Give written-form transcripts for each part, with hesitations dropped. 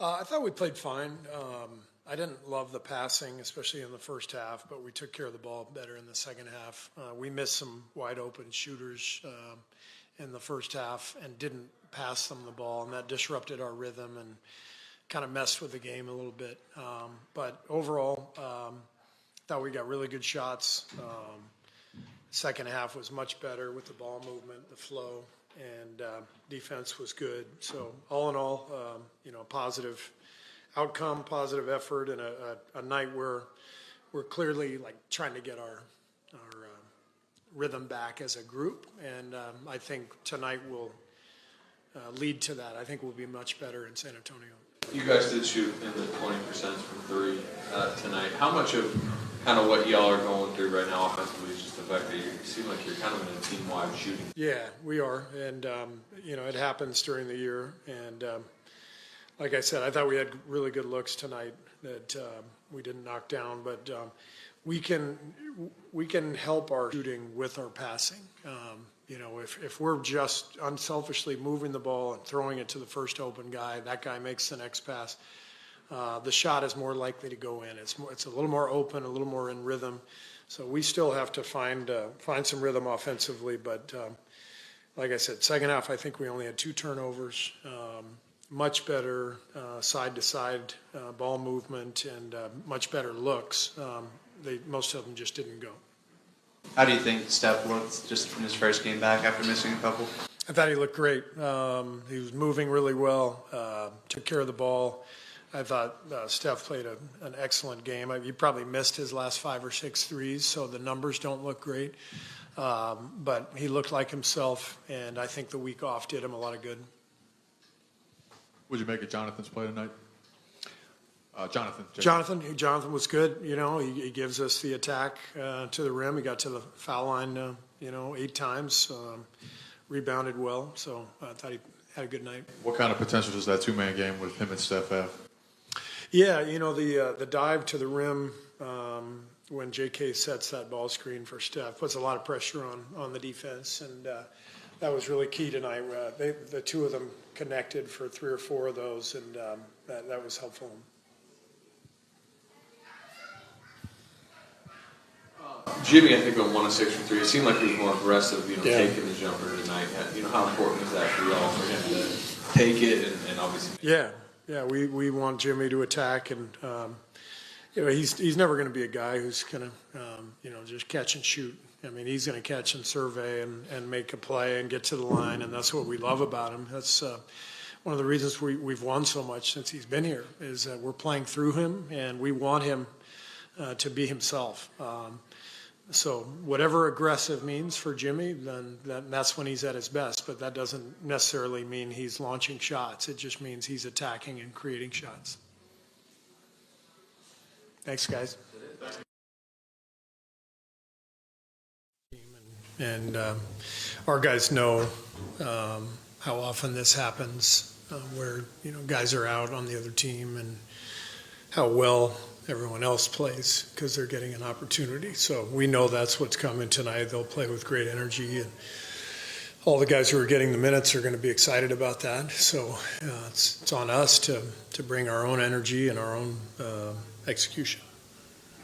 I thought we played fine. I didn't love the passing, especially in the first half, but we took care of the ball better in the second half. We missed some wide open shooters in the first half and didn't pass them the ball, and that disrupted our rhythm and kind of messed with the game a little bit. But overall, thought we got really good shots. Second half was much better with the ball movement, the flow, and defense was good. So all in all, positive outcome, positive effort, and a night where we're clearly like trying to get our rhythm back as a group. And I think tonight will lead to that. I think we'll be much better in San Antonio. You guys did shoot in the 20% from three tonight. How much of kind of what y'all are going through right now offensively is just the fact that you seem like you're kind of in a team-wide shooting? Yeah, we are. And, it happens during the year. And like I said, I thought we had really good looks tonight that we didn't knock down. But we can help our shooting with our passing. If we're just unselfishly moving the ball and throwing it to the first open guy, that guy makes the next pass, the shot is more likely to go in. It's a little more open, a little more in rhythm. So we still have to find some rhythm offensively. But like I said, second half, I think we only had 2 turnovers. Much better side-to-side ball movement and much better looks. Most of them just didn't go. How do you think Steph looked just from his first game back after missing a couple? I thought he looked great. He was moving really well, took care of the ball. I thought Steph played an excellent game. He probably missed his last 5 or 6 threes, so the numbers don't look great. But he looked like himself, and I think the week off did him a lot of good. Would you make it Jonathan's play tonight? Jonathan was good. He gives us the attack to the rim. He got to the foul line, 8 times. Rebounded well, so I thought he had a good night. What kind of potential does that 2-man game with him and Steph have? Yeah, the dive to the rim when J.K. sets that ball screen for Steph puts a lot of pressure on the defense, and that was really key tonight. The 2 of them connected for 3 or 4 of those, and that was helpful. Jimmy, I think, went 1 of 6 from 3. It seemed like he was more aggressive, taking the jumper tonight. How important is that for y'all, for him to take it and obviously? Yeah, we want Jimmy to attack, and he's never going to be a guy who's going to just catch and shoot. I mean, he's going to catch and survey and make a play and get to the line, and that's what we love about him. That's one of the reasons we've won so much since he's been here, is that we're playing through him, and we want him to be himself. So whatever aggressive means for Jimmy, then that's when he's at his best. But that doesn't necessarily mean he's launching shots. It just means he's attacking and creating shots. Thanks, guys. And our guys know how often this happens, where guys are out on the other team, and how well everyone else plays because they're getting an opportunity. So we know that's what's coming tonight. They'll play with great energy, and all the guys who are getting the minutes are going to be excited about that. So it's on us to bring our own energy and our own execution.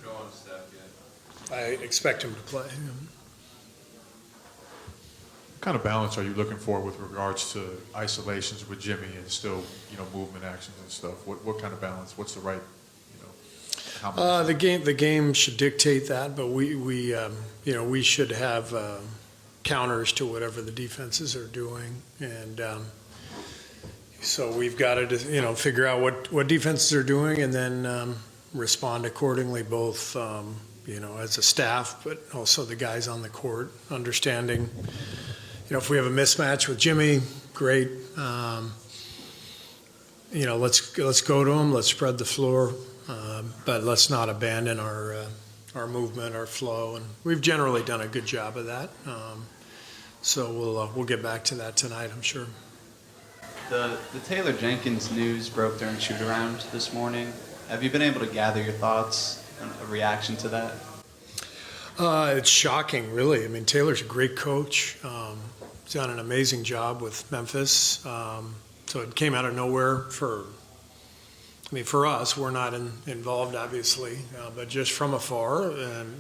Go on, Steph, yeah. I expect him to play. What kind of balance are you looking for with regards to isolations with Jimmy and still, movement actions and stuff? What kind of balance? What's the right, how much? The game should dictate that, but we should have counters to whatever the defenses are doing, and so we've got to figure out what defenses are doing, and then respond accordingly, both as a staff, but also the guys on the court, understanding. If we have a mismatch with Jimmy, great. Let's go to him. Let's spread the floor, but let's not abandon our movement, our flow. And we've generally done a good job of that. So we'll get back to that tonight, I'm sure. The Taylor Jenkins news broke during shoot-around this morning. Have you been able to gather your thoughts and a reaction to that? It's shocking, really. I mean, Taylor's a great coach. He's done an amazing job with Memphis. So it came out of nowhere for I mean, for us, we're not involved, obviously, but just from afar,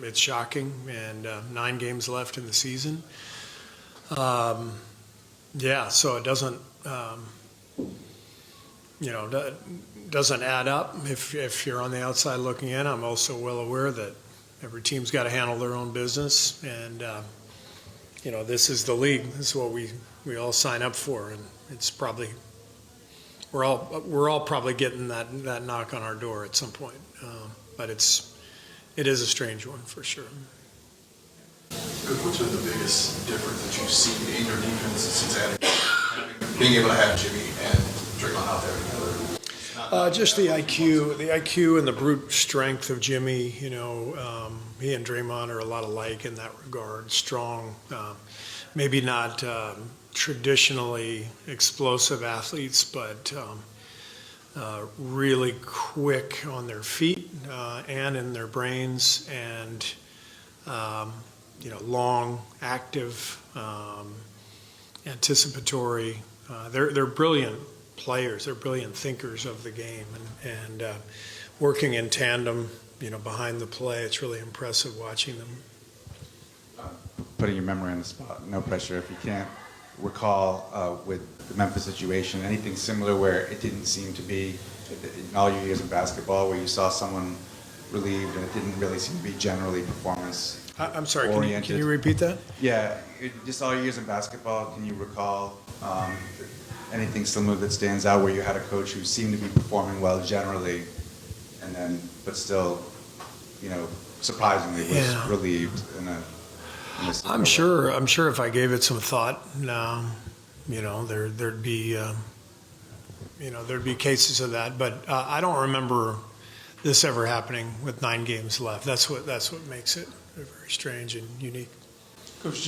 it's shocking. And 9 games left in the season. Yeah, so it doesn't, doesn't add up if you're on the outside looking in. I'm also well aware that every team's got to handle their own business, and this is the league. This is what we all sign up for, and it's probably we're all probably getting that knock on our door at some point. But it is a strange one for sure. What's been the biggest difference that you've seen in your defense since being able to have Jimmy and Draymond out there together? Just the IQ and the brute strength of Jimmy. He and Draymond are a lot alike in that regard. Strong, maybe not traditionally explosive athletes, but really quick on their feet and in their brains, and long, active, anticipatory. They're brilliant players. They're brilliant thinkers of the game, and working in tandem, behind the play. It's really impressive watching them. Putting your memory on the spot, no pressure. If you can't recall with the Memphis situation, anything similar where it didn't seem to be, in all your years in basketball, where you saw someone relieved and it didn't really seem to be generally performance I'm sorry, oriented. can you repeat that? Yeah, just all your years in basketball, can you recall anything similar that stands out where you had a coach who seemed to be performing well generally, and then, but still, surprisingly was relieved in a I'm sure if I gave it some thought, there'd be cases of that, but I don't remember this ever happening with 9 games left. That's what makes it very strange and unique. Coach,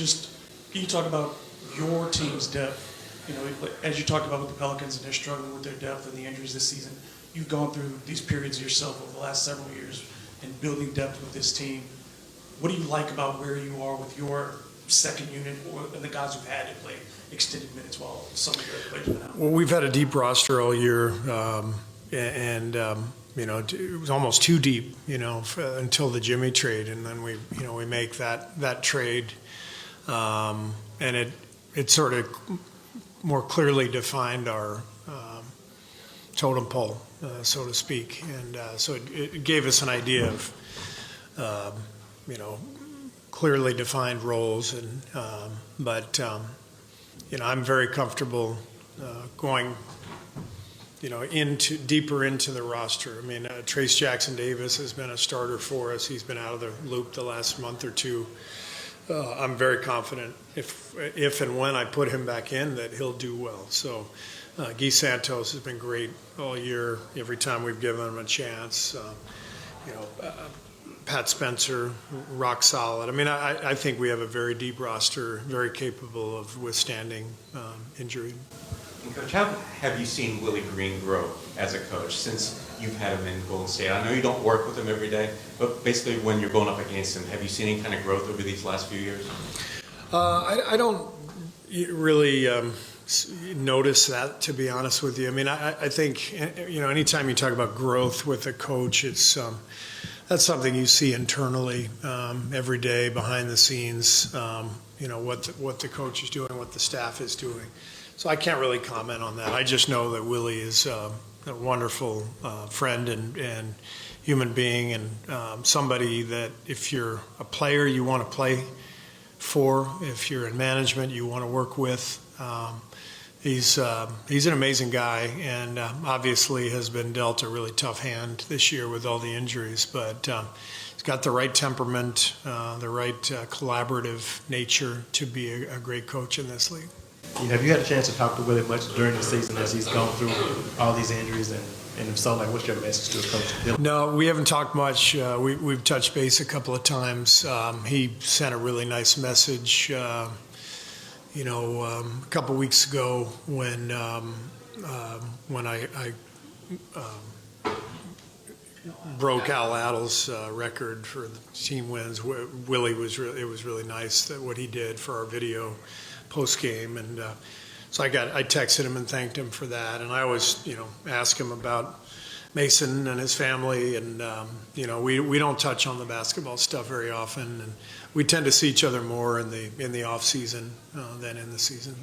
can you talk about your team's depth? As you talked about with the Pelicans and they're struggling with their depth and the injuries this season, you've gone through these periods yourself over the last several years in building depth with this team. What do you like about where you are with your second unit and the guys who've had to play extended minutes while some of your other players have been out? Well, we've had a deep roster all year, and it was almost too deep, until the Jimmy trade, and then we make that trade, and it sort of more clearly defined our totem pole, so to speak, and so it gave us an idea of clearly defined roles, and I'm very comfortable going deeper into the roster. I mean, Trace Jackson Davis has been a starter for us. He's been out of the loop the last month or two. I'm very confident if and when I put him back in that he'll do well. So Guy Santos has been great all year. Every time we've given him a chance, Pat Spencer, rock solid. I mean, I think we have a very deep roster, very capable of withstanding injury. And Coach, how have you seen Willie Green grow as a coach since you've had him in Golden State? I know you don't work with him every day, but basically when you're going up against him, have you seen any kind of growth over these last few years? I don't really notice that, to be honest with you. I mean, I think, anytime you talk about growth with a coach, it's that's something you see internally every day behind the scenes, what the coach is doing, what the staff is doing. So I can't really comment on that. I just know that Willie is a wonderful friend and human being, and somebody that if you're a player you want to play for, if you're in management you want to work with. He's an amazing guy, and obviously has been dealt a really tough hand this year with all the injuries, but he's got the right temperament, the right collaborative nature to be a great coach in this league. Have you had a chance to talk to Willie much during the season as he's gone through all these injuries, and if so, what's your message to a coach? No, we haven't talked much. We've touched base a couple of times. He sent a really nice message a couple weeks ago when I broke Al Addle's record for the team wins. It was really nice that what he did for our video post game, and so I texted him and thanked him for that. And I always ask him about Mason and his family, and we don't touch on the basketball stuff very often, and we tend to see each other more in the off season than in the season.